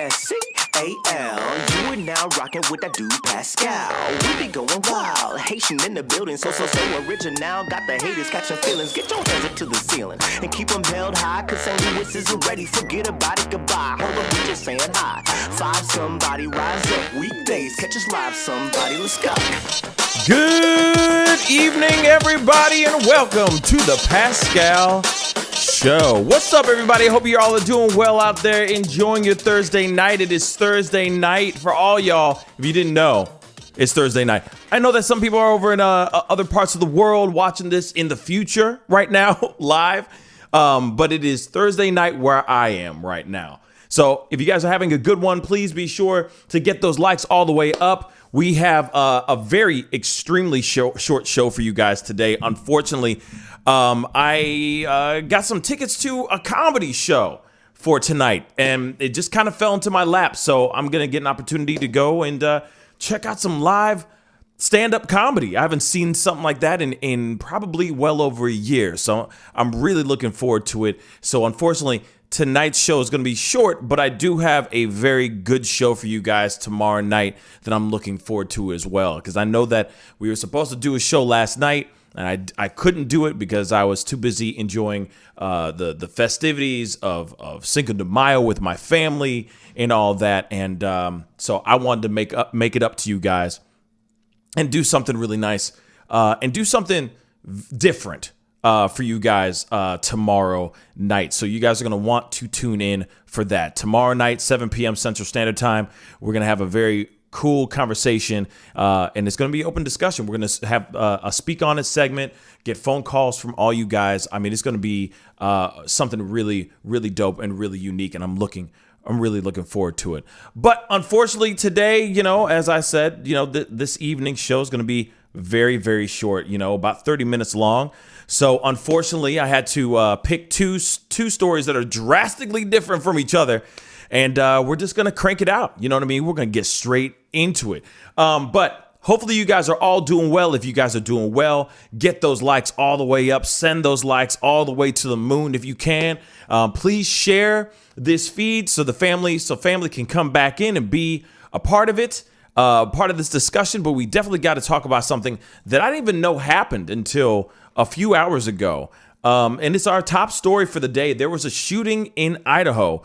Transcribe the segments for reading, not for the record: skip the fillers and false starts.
Pascal. You are now rocking with that dude Pascal. We be going wild, Haitian in the building, so original. Got the haters catching feelings. Get your hands up to the ceiling and keep them held high, cause St. Louis isn't ready. Forget about it, goodbye. Hold up, we just saying hi. Five somebody, rise up. Weekdays, catch us live, somebody. Let's go. Good evening, everybody, and welcome to the Pascal Show. What's up, everybody? I hope you all are doing well out there, enjoying your Thursday night. It is Thursday night for all y'all. If you didn't know, it's Thursday night. I know that some people are over in other parts of the world watching this in the future right now, live, but it is Thursday night where I am right now. So if you guys are having a good one, please be sure to get those likes all the way up. We have a very extremely short show for you guys today. Unfortunately, I got some tickets to a comedy show for tonight, and it just kind of fell into my lap. So I'm going to get an opportunity to go and check out some live stand-up comedy. I haven't seen something like that in probably well over a year. So I'm really looking forward to it. So unfortunately, tonight's show is going to be short, but I do have a very good show for you guys tomorrow night that I'm looking forward to as well. Because I know that we were supposed to do a show last night, and I couldn't do it because I was too busy enjoying the festivities of Cinco de Mayo with my family and all that. And so I wanted to make it up to you guys and do something really nice and do something different for you guys tomorrow night. So you guys are going to want to tune in for that. Tomorrow night, 7 p.m. Central Standard Time, we're going to have a very cool conversation, and it's going to be open discussion. We're going to have a Speak On It segment, get phone calls from all you guys. I mean, it's going to be something really, really dope and really unique, and I'm really looking forward to it. But unfortunately today, as I said, this evening show is going to be very, very short, about 30 minutes long. So unfortunately, I had to pick two stories that are drastically different from each other. And we're just going to crank it out. You know what I mean? We're going to get straight into it. But hopefully you guys are all doing well. If you guys are doing well, get those likes all the way up. Send those likes all the way to the moon if you can. Please share this feed so family can come back in and be a part of it, part of this discussion. But we definitely got to talk about something that I didn't even know happened until a few hours ago. And it's our top story for the day. There was a shooting in Idaho.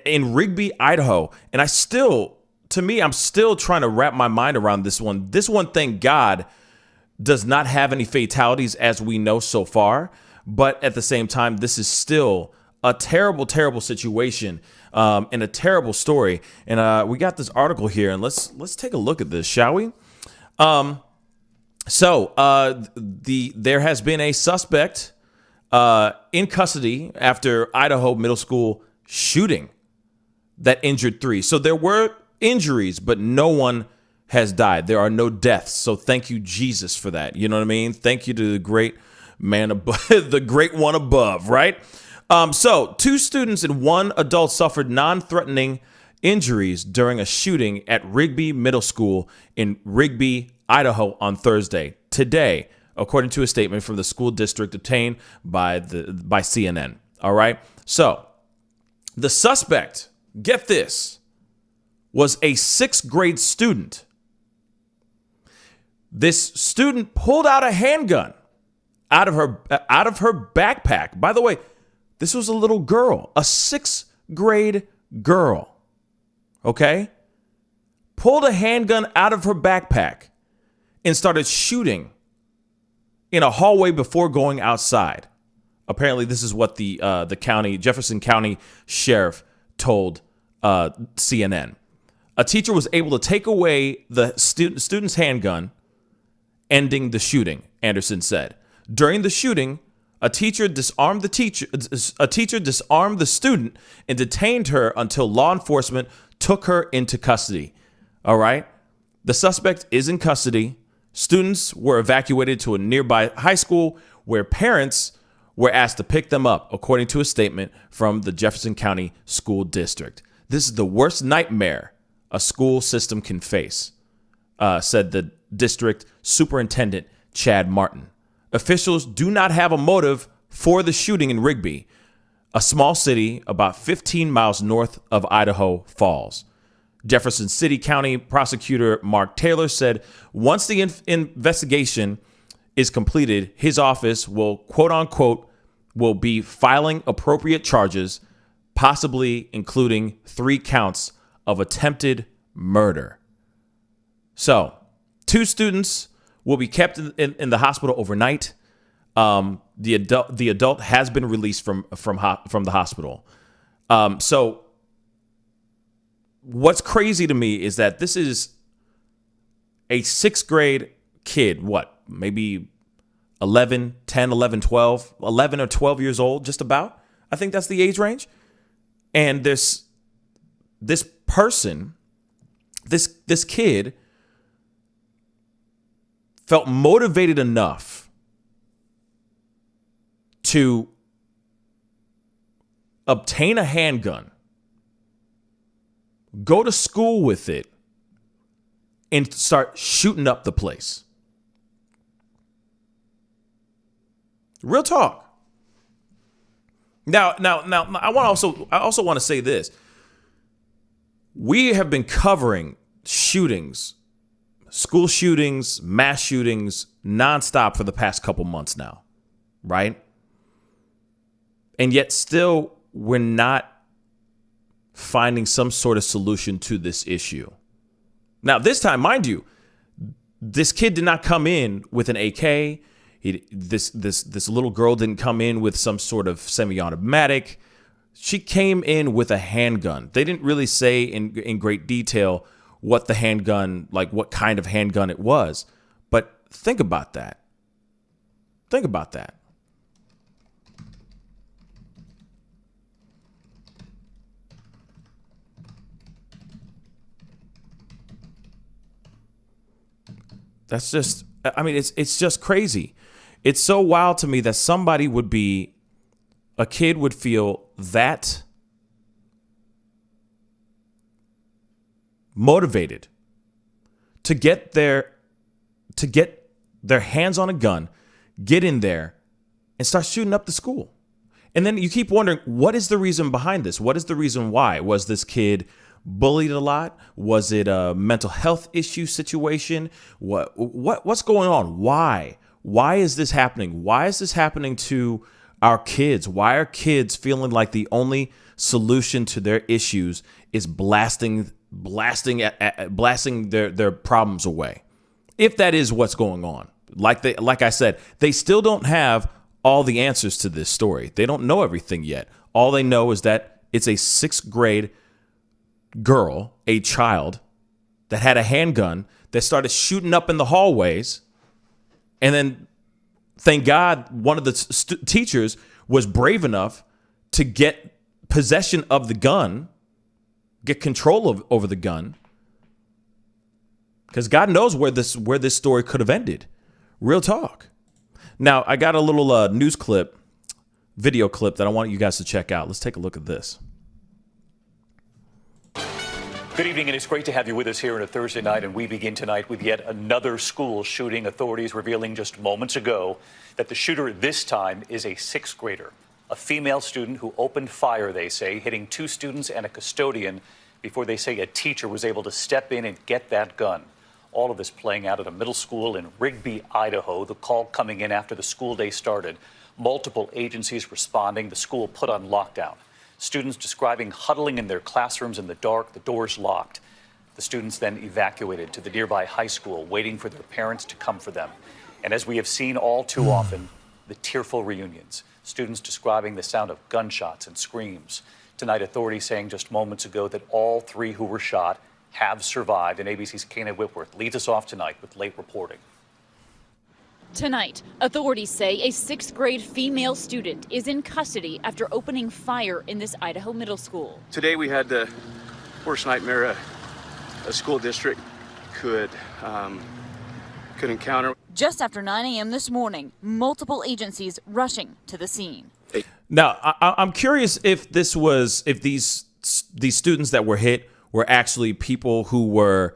In Rigby, Idaho. And I'm still trying to wrap my mind around this one. This one, thank God, does not have any fatalities as we know so far. But at the same time, this is still a terrible, terrible situation and a terrible story. And we got this article here, and let's take a look at this, shall we? There has been a suspect in custody after Idaho middle school shooting that injured 3. So there were injuries, but no one has died. There are no deaths. So thank you, Jesus, for that. You know what I mean? Thank you to the great man above, the great one above, right? So 2 students and 1 adult suffered non-threatening injuries during a shooting at Rigby Middle School in Rigby, Idaho on Thursday. Today, according to a statement from the school district obtained by CNN. All right. So the suspect, get this, was a 6th grade student. This student pulled out a handgun out of her backpack. By the way, this was a little girl, a 6th grade girl. Okay? Pulled a handgun out of her backpack and started shooting in a hallway before going outside. Apparently, this is what the Jefferson County sheriff told CNN. A teacher was able to take away the student's handgun, ending the shooting, Anderson said. During the shooting, a teacher disarmed the student and detained her until law enforcement took her into custody. All right? The suspect is in custody. Students were evacuated to a nearby high school where parents were asked to pick them up, according to a statement from the Jefferson County School District. This is the worst nightmare a school system can face, said the district superintendent, Chad Martin. Officials do not have a motive for the shooting in Rigby. a small city about 15 miles north of Idaho Falls. Jefferson City County Prosecutor Mark Taylor said once the investigation is completed, his office will, quote unquote, will be filing appropriate charges, possibly including 3 counts of attempted murder. So 2 students will be kept in the hospital overnight. The adult has been released from the hospital. So what's crazy to me is that this is a 6th grade kid, maybe 11 or 12 years old, just about. I think that's the age range. And this person, this kid felt motivated enough to obtain a handgun, go to school with it, and start shooting up the place. Real talk. Now, I also want to say this. We have been covering shootings, school shootings, mass shootings, nonstop for the past couple months now, right? And yet still, we're not finding some sort of solution to this issue. Now, this time, mind you, this kid did not come in with an AK. This little girl didn't come in with some sort of semi-automatic. She came in with a handgun. They didn't really say in great detail what the handgun, like what kind of handgun it was. But think about that. Think about that. That's just, I mean, it's just crazy. It's so wild to me that a kid would feel that motivated to get their hands on a gun, get in there, and start shooting up the school. And then you keep wondering, what is the reason behind this? What is the reason why? Was this kid bullied a lot? Was it a mental health issue situation? What's going on? Why? Why is this happening? Why is this happening to our kids? Why are kids feeling like the only solution to their issues is blasting their problems away? If that is what's going on, like I said, they still don't have all the answers to this story. They don't know everything yet. All they know is that it's a 6th grade girl, a child, that had a handgun that started shooting up in the hallways. And then, thank God, one of the teachers was brave enough to get possession of the gun, get control over the gun. Because God knows where this story could have ended. Real talk. Now, I got a little news clip, video clip that I want you guys to check out. Let's take a look at this. Good evening, and it's great to have you with us here on a Thursday night, and we begin tonight with yet another school shooting. Authorities revealing just moments ago that the shooter this time is a 6th grader, a female student who opened fire, they say, hitting 2 students and a custodian before they say a teacher was able to step in and get that gun. All of this playing out at a middle school in Rigby, Idaho, the call coming in after the school day started. Multiple agencies responding, the school put on lockdown. Students describing huddling in their classrooms in the dark, the doors locked. The students then evacuated to the nearby high school, waiting for their parents to come for them. And as we have seen all too often, the tearful reunions. Students describing the sound of gunshots and screams. Tonight, authorities saying just moments ago that all 3 who were shot have survived. And ABC's Kana Whitworth leads us off tonight with late reporting. Tonight, authorities say a 6th grade female student is in custody after opening fire in this Idaho middle school. Today we had the worst nightmare a school district could encounter. Just after 9 a.m. this morning, multiple agencies rushing to the scene. Now, I'm curious if these students that were hit were actually people who were,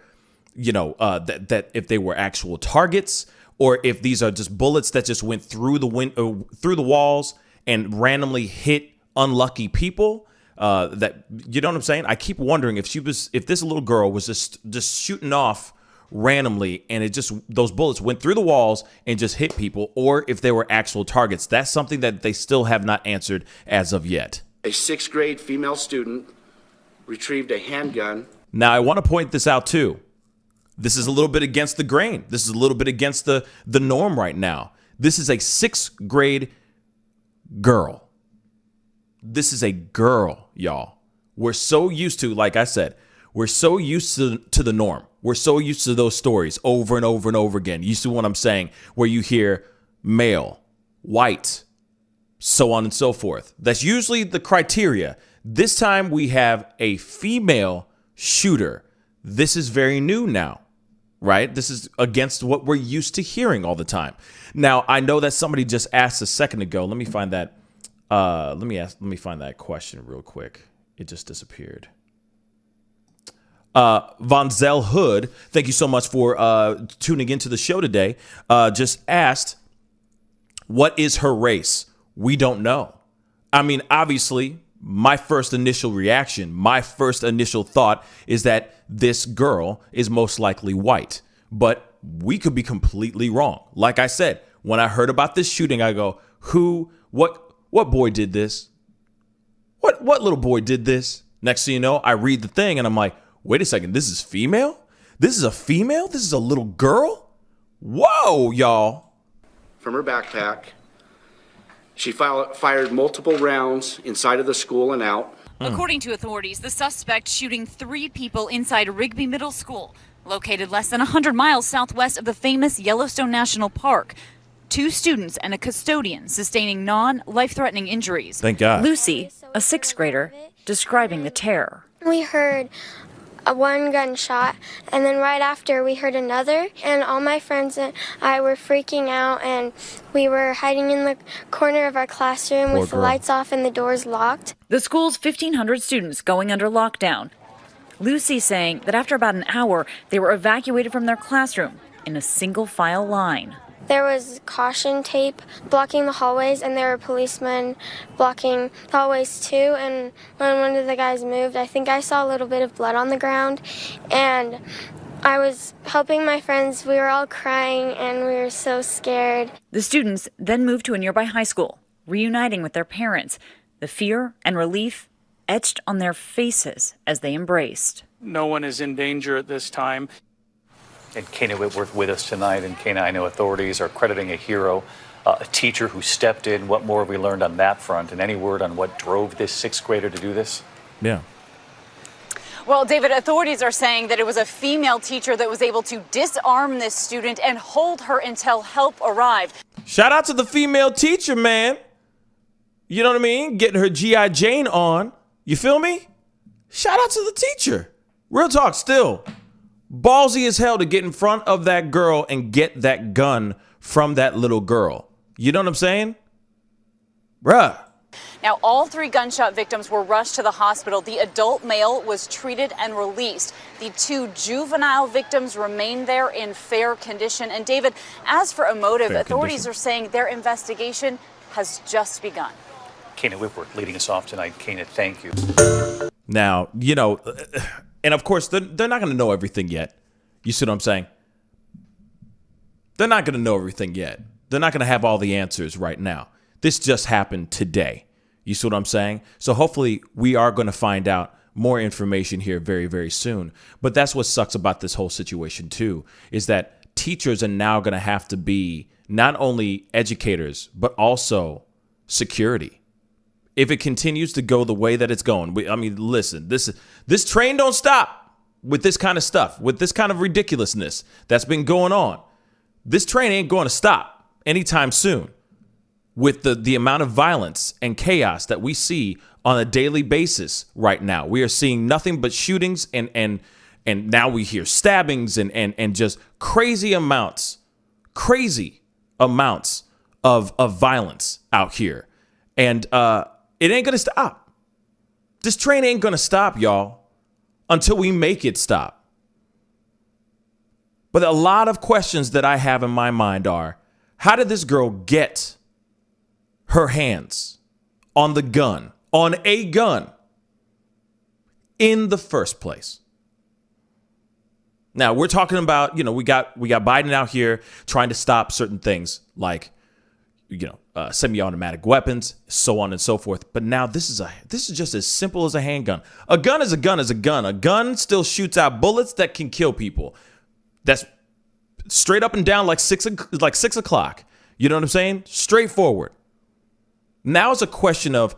that if they were actual targets, or if these are just bullets that just went through the walls and randomly hit unlucky people. That, you know what I'm saying? I keep wondering if this little girl was just shooting off randomly and those bullets went through the walls and just hit people, or if they were actual targets. That's something that they still have not answered as of yet. A 6th grade female student retrieved a handgun. Now, I want to point this out too. This is a little bit against the grain. This is a little bit against the norm right now. This is a 6th grade girl. This is a girl, y'all. We're so used to, like I said, we're so used to the norm. We're so used to those stories over and over and over again. You see what I'm saying? Where you hear male, white, so on and so forth. That's usually the criteria. This time we have a female shooter. This is very new now, right? This is against what we're used to hearing all the time. Now, I know that somebody just asked a second ago. Let me find that. Let me find that question real quick. It just disappeared. Von Zell Hood, thank you so much for tuning into the show today. Just asked, what is her race? We don't know. I mean, obviously, my first initial reaction, my first initial thought is that this girl is most likely white. But we could be completely wrong. Like I said, when I heard about this shooting, I go, what boy did this? What little boy did this? Next thing you know, I read the thing and I'm like, wait a second, this is female? This is a female? This is a little girl? Whoa, y'all. From her backpack. She fired multiple rounds inside of the school and out. According to authorities, the suspect shooting 3 people inside Rigby Middle School, located less than 100 miles southwest of the famous Yellowstone National Park. 2 students and a custodian sustaining non-life-threatening injuries. Thank God. Lucy, a 6th grader, describing the terror. We heard one gunshot, and then right after we heard another, and all my friends and I were freaking out, and we were hiding in the corner of our classroom with the lights off and the doors locked. The school's 1,500 students going under lockdown. Lucy saying that after about an hour, they were evacuated from their classroom in a single file line. There was caution tape blocking the hallways, and there were policemen blocking the hallways too. And when one of the guys moved, I think I saw a little bit of blood on the ground. And I was helping my friends. We were all crying, and we were so scared. The students then moved to a nearby high school, reuniting with their parents. The fear and relief etched on their faces as they embraced. No one is in danger at this time. And Kana Whitworth with us tonight. And Kana, I know authorities are crediting a hero, a teacher who stepped in. What more have we learned on that front? And any word on what drove this 6th grader to do this? Yeah. Well, David, authorities are saying that it was a female teacher that was able to disarm this student and hold her until help arrived. Shout out to the female teacher, man. You know what I mean? Getting her G.I. Jane on. You feel me? Shout out to the teacher. Real talk, still. Ballsy as hell to get in front of that girl and get that gun from that little girl. You know what I'm saying? Bruh. Now, all 3 gunshot victims were rushed to the hospital. The adult male was treated and released. The 2 juvenile victims remain there in fair condition. And David, as for a motive, authorities are saying their investigation has just begun. Kana Whitworth leading us off tonight. Kana, thank you. Now, you know, and of course, they're not going to know everything yet. You see what I'm saying? They're not going to know everything yet. They're not going to have all the answers right now. This just happened today. You see what I'm saying? So hopefully we are going to find out more information here very, very soon. But that's what sucks about this whole situation, too, is that teachers are now going to have to be not only educators, but also security. If it continues to go the way that it's going, I mean, listen, this train don't stop with this kind of stuff, with this kind of ridiculousness that's been going on. This train ain't going to stop anytime soon with the amount of violence and chaos that we see on a daily basis right now. We are seeing nothing but shootings and now we hear stabbings and just crazy amounts of violence out here. And it ain't going to stop. This train ain't going to stop, y'all, until we make it stop. But a lot of questions that I have in my mind are, how did this girl get her hands on the gun on a gun in the first place. Now, we're talking about, we got Biden out here trying to stop certain things like, semi-automatic weapons, so on and so forth. But now this is just as simple as a handgun. A gun is a gun is a gun. A gun still shoots out bullets that can kill people. That's straight up and down like 6 o'clock. You know what I'm saying? Straightforward. Now it's a question of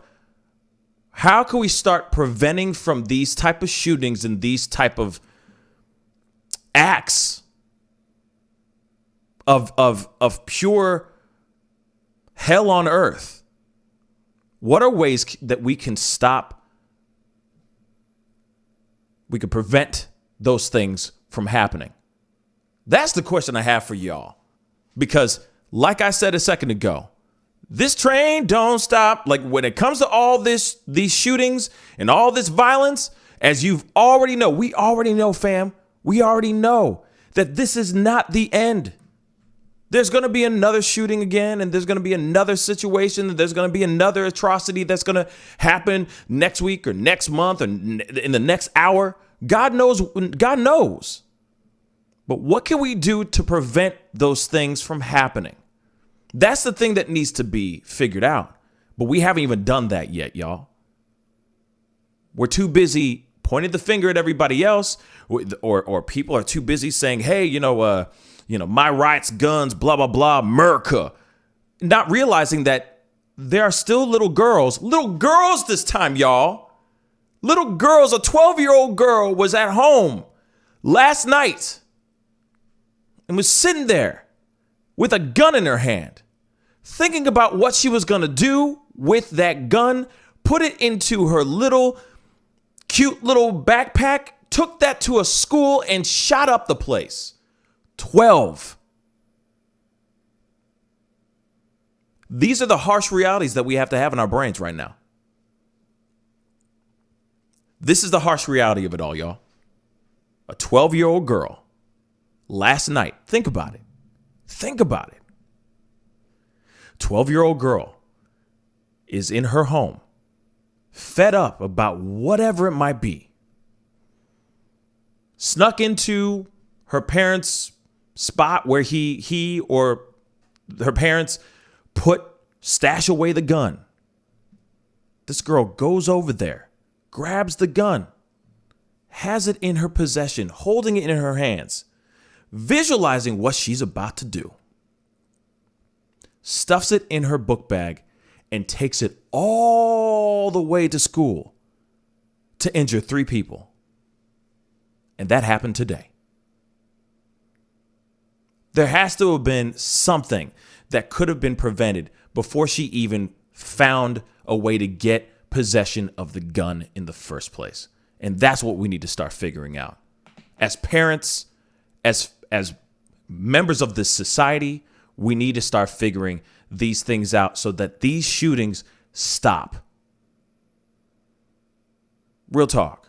how can we start preventing from these type of shootings and these type of acts of pure hell on earth? What are ways that we can prevent those things from happening? That's the question I have for y'all. Because like I said a second ago, this train don't stop. Like when it comes to all these shootings and all this violence, as we already know, fam, we already know that this is not the end. There's going to be another shooting again, and there's going to be another situation, and there's going to be another atrocity that's going to happen next week or next month or in the next hour. God knows. But what can we do to prevent those things from happening? That's the thing that needs to be figured out. But we haven't even done that yet, y'all. We're too busy pointing the finger at everybody else, or people are too busy saying, hey, my rights, guns, blah, blah, blah, America. Not realizing that there are still little girls this time, y'all. Little girls, a 12-year-old girl was at home last night and was sitting there with a gun in her hand, thinking about what she was going to do with that gun, put it into her cute little backpack, took that to a school and shot up the place. 12. These are the harsh realities that we have to have in our brains right now. This is the harsh reality of it all, y'all. A 12-year-old girl last night. Think about it. 12-year-old girl is in her home, fed up about whatever it might be. Snuck into her parents' spot where he or her parents stash away the gun. This girl goes over there, grabs the gun, has it in her possession, holding it in her hands, visualizing what she's about to do, stuffs it in her book bag, and takes it all the way to school to injure 3 people. And that happened today. There has to have been something that could have been prevented before she even found a way to get possession of the gun in the first place. And that's what we need to start figuring out. As parents, as members of this society, we need to start figuring these things out so that these shootings stop. Real talk.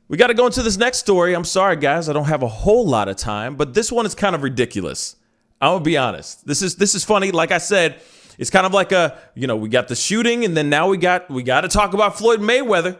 We got to go into this next story. I'm sorry, guys. I don't have a whole lot of time, but this one is kind of ridiculous. I'm going to be honest. This is funny. Like I said, it's kind of like we got the shooting, and then now we got to talk about Floyd Mayweather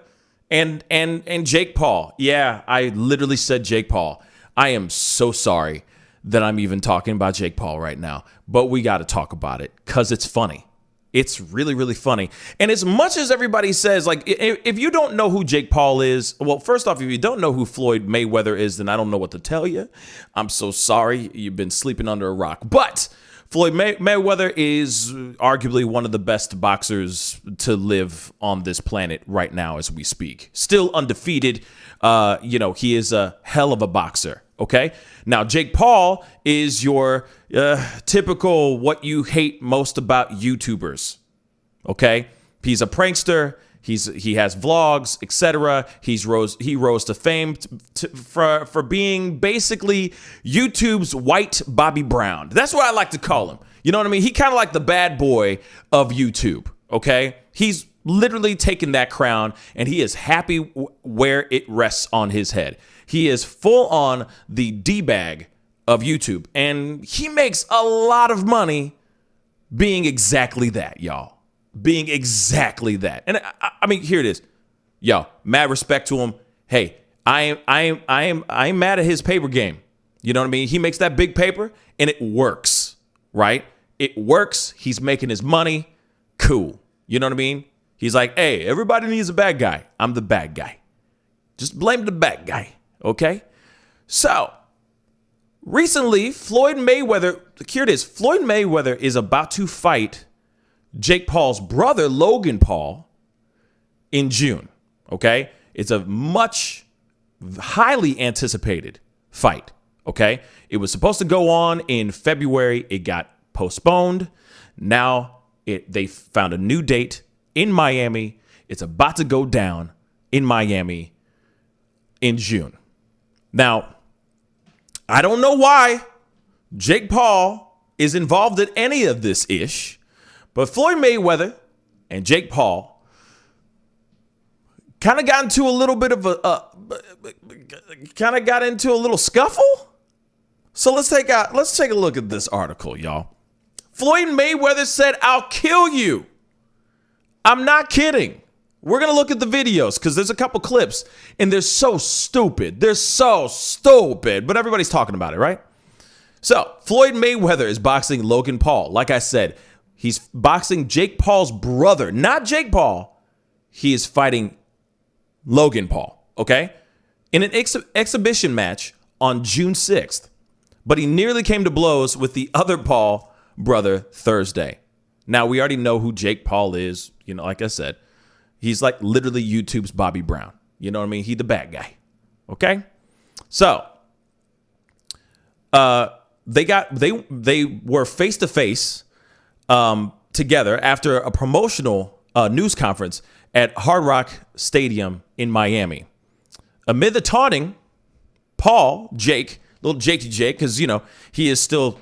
and Jake Paul. Yeah, I literally said Jake Paul. I am so sorry that I'm even talking about Jake Paul right now, but we got to talk about it because it's funny. It's really, really funny. And as much as everybody says, like, if you don't know who Jake Paul is, well, first off, if you don't know who Floyd Mayweather is, then I don't know what to tell you. I'm so sorry. You've been sleeping under a rock. But Floyd Mayweather is arguably one of the best boxers to live on this planet right now as we speak. Still undefeated. He is a hell of a boxer. Okay. Now, Jake Paul is your typical what you hate most about YouTubers. Okay. He's a prankster. He has vlogs, etc. He rose to fame for being basically YouTube's white Bobby Brown. That's what I like to call him. You know what I mean? He kind of like the bad boy of YouTube. Okay. He's literally taken that crown and he is happy where it rests on his head. He is full on the D-bag of YouTube, and he makes a lot of money being exactly that, y'all. being exactly that. And I mean, here it is. Yo, mad respect to him. Hey, I am mad at his paper game. You know what I mean? He makes that big paper and it works, right? It works. He's making his money. Cool. You know what I mean? He's like, hey, everybody needs a bad guy. I'm the bad guy. Just blame the bad guy. Okay? So, recently, Floyd Mayweather, here it is. Floyd Mayweather is about to fight Jake Paul's brother, Logan Paul, in June. Okay? It's a much highly anticipated fight. Okay? It was supposed to go on in February. It got postponed. Now they found a new date in Miami. It's about to go down in Miami in June. Now, I don't know why Jake Paul is involved in any of this ish, but Floyd Mayweather and Jake Paul kind of got into a little bit of a little scuffle. So let's take a look at this article, y'all. Floyd Mayweather said, "I'll kill you." I'm not kidding. We're going to look at the videos because there's a couple clips and they're so stupid. They're so stupid, but everybody's talking about it, right? So Floyd Mayweather is boxing Logan Paul. Like I said, he's boxing Jake Paul's brother, not Jake Paul. He is fighting Logan Paul, okay? In an exhibition match on June 6th. But he nearly came to blows with the other Paul brother Thursday. Now, we already know who Jake Paul is. You know, like I said, he's like literally YouTube's Bobby Brown. You know what I mean? He the bad guy. Okay? So, they were face to face together after a promotional news conference at Hard Rock Stadium in Miami. Amid the taunting, Jake, little Jakey Jake, because you know he still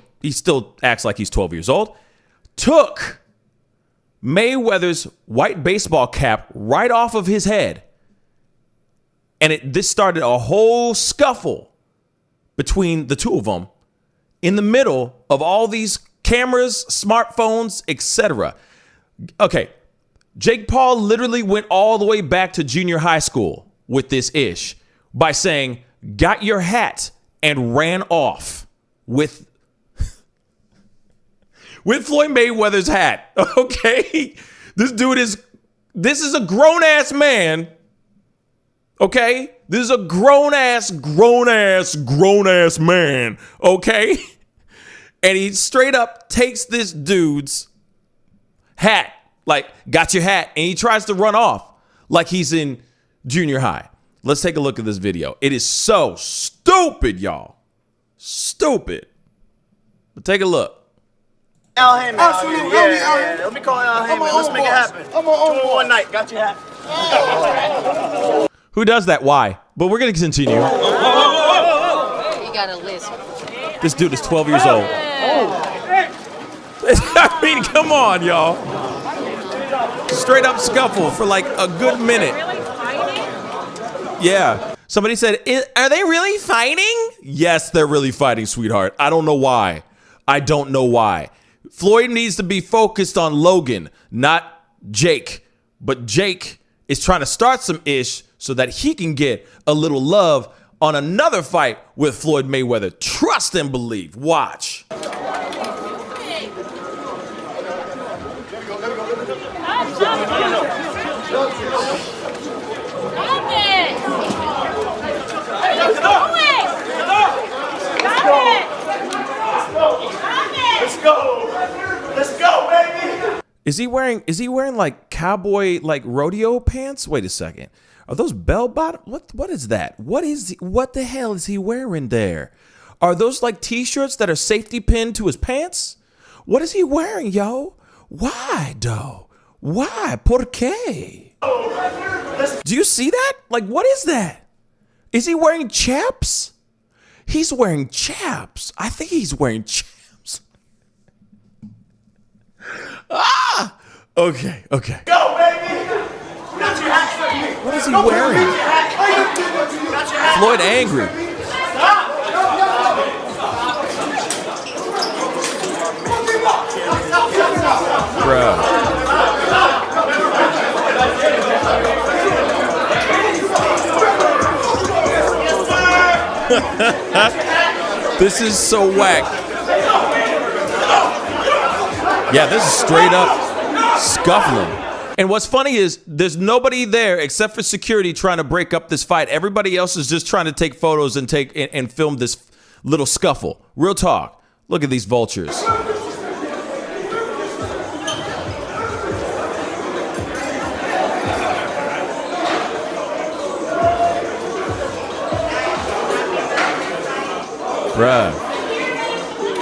acts like he's 12 years old, took Mayweather's white baseball cap right off of his head. And this started a whole scuffle between the two of them in the middle of all these cameras, smartphones, etc. Okay, Jake Paul literally went all the way back to junior high school with this ish by saying, "Got your hat," and ran off with Floyd Mayweather's hat. Okay? This is a grown-ass man. Okay? This is a grown-ass man. Okay? And he straight up takes this dude's hat, like, "Got your hat," and he tries to run off like he's in junior high. Let's take a look at this video. It is so stupid, y'all. Stupid. But take a look. Al Heyman. Yeah. Let me call Al Heyman. Let's make it happen. I'm on one night. Got your hat. Who does that? Why? But we're going to continue. You got a list. This dude is 12 years old. I mean, come on, y'all. Straight up scuffle for like a good minute. Yeah. Somebody said, "Are they really fighting?" Yes, they're really fighting, sweetheart. I don't know why. Floyd needs to be focused on Logan, not Jake. But Jake is trying to start some ish so that he can get a little love on another fight with Floyd Mayweather. Trust and believe. Watch. Let's go, baby. Is he wearing like cowboy like rodeo pants? Wait a second. Are those bell bottom? What is that? What the hell is he wearing there? Are those like t-shirts that are safety pinned to his pants? What is he wearing, yo? Why, though? Why? ¿Por qué? Do you see that? Like, what is that? Is he wearing chaps? He's wearing chaps. I think he's wearing chaps. Ah! Okay. Go, baby. Got your hat. What is he wearing? Floyd angry. Bro. This is so whack. Yeah, this is straight up scuffling. And what's funny is there's nobody there except for security trying to break up this fight. Everybody else is just trying to take photos and film this little scuffle. Real talk. Look at these vultures. Bruh.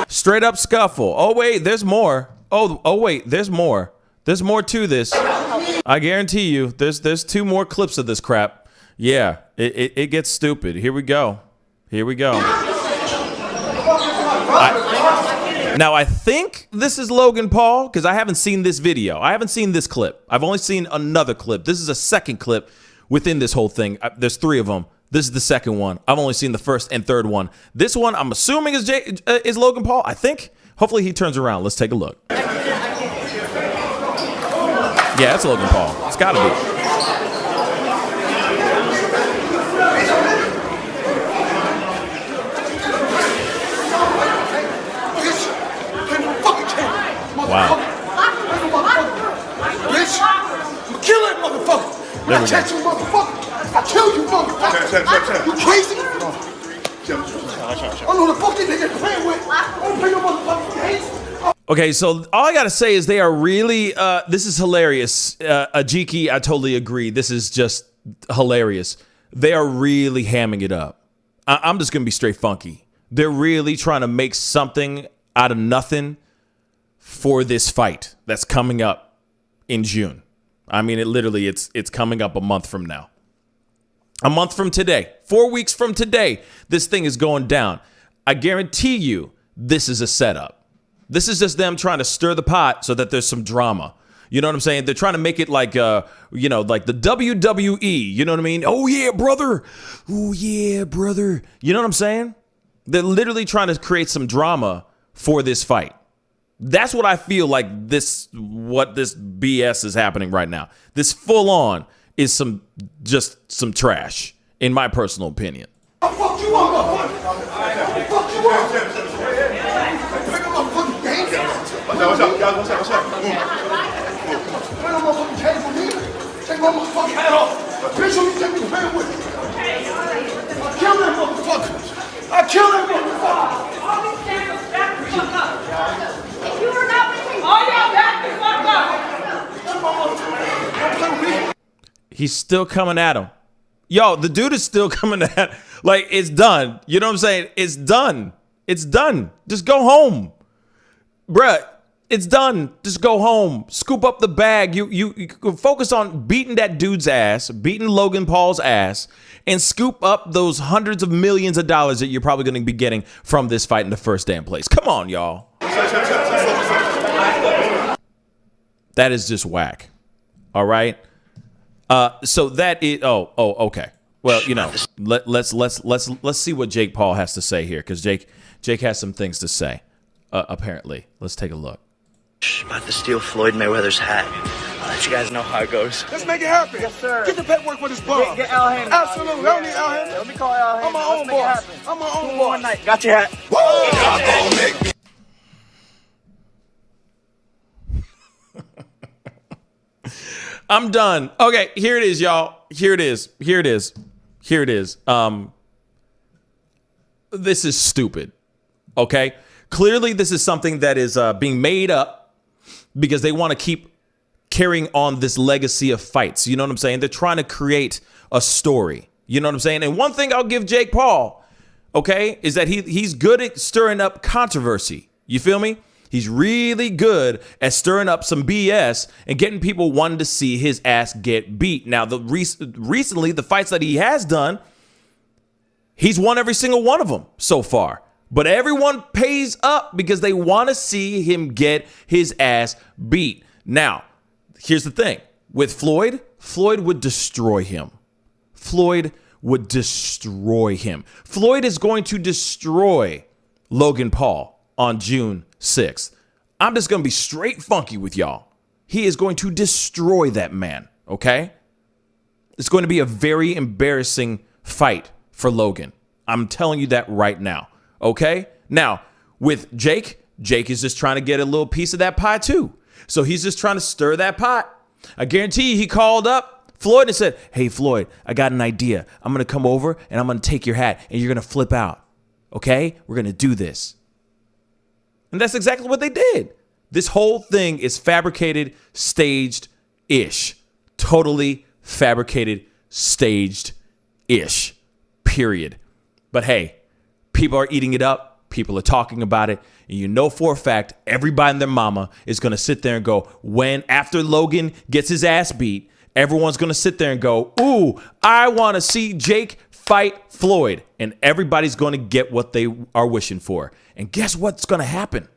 Straight up scuffle. Oh wait, there's more. Oh wait, there's more. There's more to this. I guarantee you, there's 2 more clips of this crap. Yeah, it gets stupid. Here we go. Here we go. Now, I think this is Logan Paul, because I haven't seen this video. I haven't seen this clip. I've only seen another clip. This is a second clip within this whole thing. There's 3 of them. This is the second one. I've only seen the first and third one. This one, I'm assuming is Logan Paul, I think. Hopefully he turns around. Let's take a look. Yeah, it's Logan Paul. It's got to be. Wow. Bitch, I'm kill that motherfucker. I catch you, motherfucker. I kill you, motherfucker. You crazy? I know the fuck this nigga playing with. I don't play no motherfucking games. Okay, so all I gotta say is they are really, this is hilarious. Ajiki, I totally agree. This is just hilarious. They are really hamming it up. I'm just gonna be straight funky. They're really trying to make something out of nothing for this fight that's coming up in June. I mean, it's coming up a month from now. A month from today, 4 weeks from today, this thing is going down. I guarantee you this is a setup. This is just them trying to stir the pot so that there's some drama. You know what I'm saying? They're trying to make it like, like the WWE. You know what I mean? Oh, yeah, brother. Oh, yeah, brother. You know what I'm saying? They're literally trying to create some drama for this fight. That's what I feel like what this BS is happening right now. This full on is some trash, in my personal opinion. Fuck you up, motherfucker. Fuck you up. Pick up my fucking game. What's up? Play no motherfucking game for me. Take my motherfucking hat off. Bitch, you take me to bed with. I kill that motherfucker. I kill that motherfucker. All these cameras back the fuck up. If you were not with me, all y'all back the fuck up. He's still coming at him. Yo, the dude is still coming at, like, it's done. You know what I'm saying? It's done. It's done. Just go home. Bruh, it's done. Just go home. Scoop up the bag. You focus on beating that dude's ass, beating Logan Paul's ass, and scoop up those hundreds of millions of dollars that you're probably going to be getting from this fight in the first damn place. Come on, y'all. That is just whack. All right? So that is okay. Well, you know, let's see what Jake Paul has to say here, because Jake has some things to say. Apparently, let's take a look. About to steal Floyd Mayweather's hat. I'll let you guys know how it goes. Let's make it happen. Yes, sir. Get the paperwork with this bomb. Get Al Hammond. Absolutely. I don't need Al Hammond. Let me call Al Hammond. I'm my own boss. I'm my own boss. One night. Got your hat. I'm done. Okay, here it is, y'all. Here it is. This is stupid. Okay? Clearly, this is something that is being made up because they want to keep carrying on this legacy of fights. You know what I'm saying? They're trying to create a story. You know what I'm saying? And one thing I'll give Jake Paul, okay, is that he's good at stirring up controversy. You feel me? He's really good at stirring up some BS and getting people wanting to see his ass get beat. Now, recently, the fights that he has done, he's won every single one of them so far. But everyone pays up because they want to see him get his ass beat. Now, here's the thing. With Floyd would destroy him. Floyd would destroy him. Floyd is going to destroy Logan Paul on June 6th. I'm just going to be straight funky with y'all. He is going to destroy that man, okay? It's going to be a very embarrassing fight for Logan. I'm telling you that right now. Okay? Now, with Jake is just trying to get a little piece of that pie too. So he's just trying to stir that pot. I guarantee you he called up Floyd and said, hey, Floyd, I got an idea. I'm going to come over and I'm going to take your hat and you're going to flip out. Okay? We're going to do this. And that's exactly what they did. This whole thing is fabricated, staged-ish. Totally fabricated, staged-ish. Period. But hey, people are eating it up. People are talking about it. And you know for a fact, everybody and their mama is going to sit there and go, when after Logan gets his ass beat, everyone's going to sit there and go, ooh, I want to see Jake fight Floyd. And everybody's going to get what they are wishing for. And guess what's going to happen?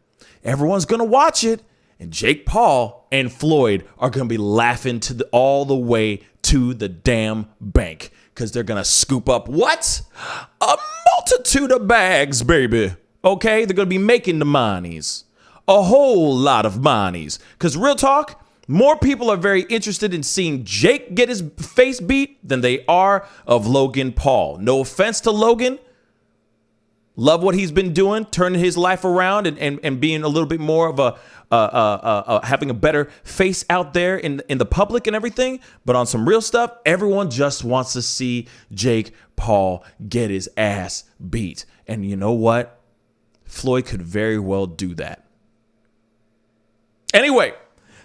Everyone's going to watch it. And Jake Paul and Floyd are going to be laughing all the way to the damn bank. Because they're going to scoop up what? A multitude of bags, baby. Okay? They're going to be making the monies. A whole lot of monies. Because real talk, more people are very interested in seeing Jake get his face beat than they are of Logan Paul. No offense to Logan. Love what he's been doing, turning his life around and being a little bit more of having a better face out there in the public and everything. But on some real stuff, everyone just wants to see Jake Paul get his ass beat. And you know what? Floyd could very well do that. Anyway,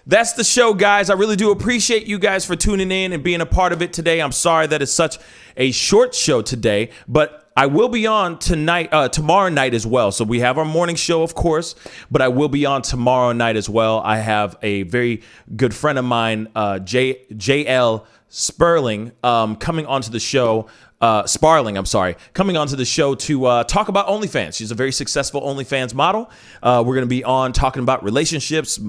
that's the show, guys. I really do appreciate you guys for tuning in and being a part of it today. I'm sorry that it's such a short show today, but I will be on tomorrow night as well. So we have our morning show, of course, but I will be on tomorrow night as well. I have a very good friend of mine, JL Sparling, coming onto the show. Coming onto the show to talk about OnlyFans. She's a very successful OnlyFans model. We're going to be on talking about relationships,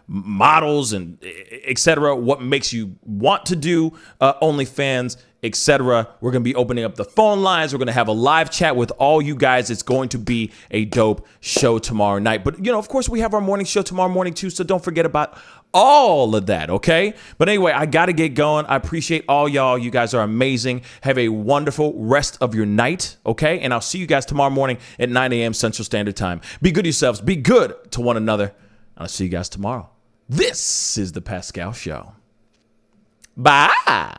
models, and etc. What makes you want to do OnlyFans, etc. We're going to be opening up the phone lines. We're going to have a live chat with all you guys. It's going to be a dope show tomorrow night. But, you know, of course, we have our morning show tomorrow morning, too. So don't forget about all of that, okay? But anyway, I got to get going. I appreciate all y'all. You guys are amazing. Have a wonderful rest of your night, okay? And I'll see you guys tomorrow morning at 9 a.m. Central Standard Time. Be good to yourselves. Be good to one another. I'll see you guys tomorrow. This is The Pascal Show. Bye.